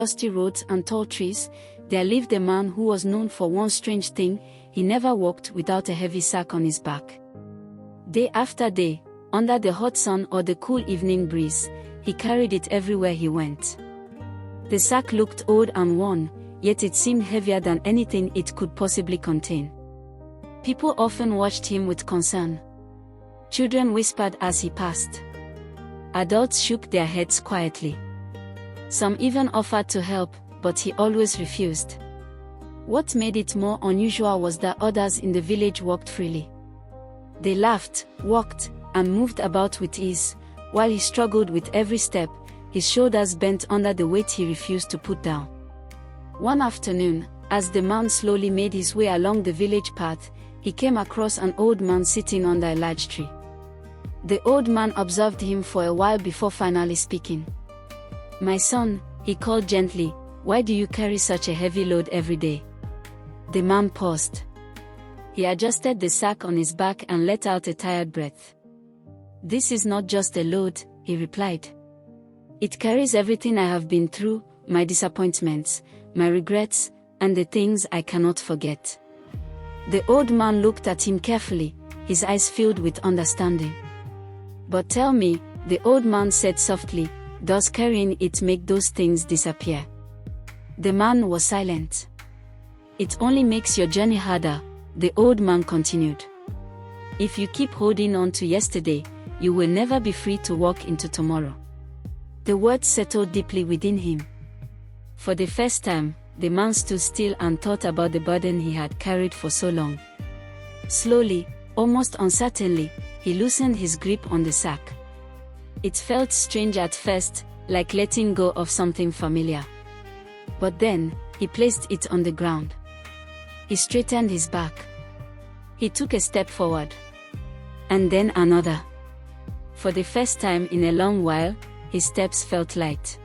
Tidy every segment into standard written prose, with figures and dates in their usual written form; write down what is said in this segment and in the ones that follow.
dusty roads and tall trees, there lived a man who was known for one strange thing: he never walked without a heavy sack on his back. Day after day, under the hot sun or the cool evening breeze, he carried it everywhere he went. The sack looked old and worn, yet it seemed heavier than anything it could possibly contain. People often watched him with concern. Children whispered as he passed. Adults shook their heads quietly. Some even offered to help, but he always refused. What made it more unusual was that others in the village walked freely. They laughed, walked, and moved about with ease, while he struggled with every step, his shoulders bent under the weight he refused to put down. One afternoon, as the man slowly made his way along the village path, he came across an old man sitting under a large tree. The old man observed him for a while before finally speaking. "My son," he called gently, "why do you carry such a heavy load every day?" The man paused. He adjusted the sack on his back and let out a tired breath. "This is not just a load," he replied. "It carries everything I have been through, my disappointments, my regrets, and the things I cannot forget." The old man looked at him carefully, his eyes filled with understanding. "But tell me," the old man said softly, "does carrying it make those things disappear?" The man was silent. "It only makes your journey harder," the old man continued. "If you keep holding on to yesterday, you will never be free to walk into tomorrow." The words settled deeply within him. For the first time, the man stood still and thought about the burden he had carried for so long. Slowly, almost uncertainly, he loosened his grip on the sack. It felt strange at first, like letting go of something familiar. But then, he placed it on the ground. He straightened his back. He took a step forward. And then another. For the first time in a long while, his steps felt light.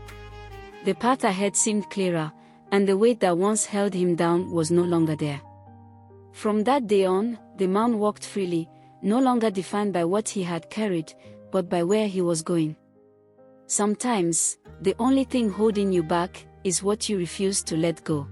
The path ahead seemed clearer, and the weight that once held him down was no longer there. From that day on, the man walked freely, no longer defined by what he had carried, but by where he was going. Sometimes, the only thing holding you back is what you refuse to let go.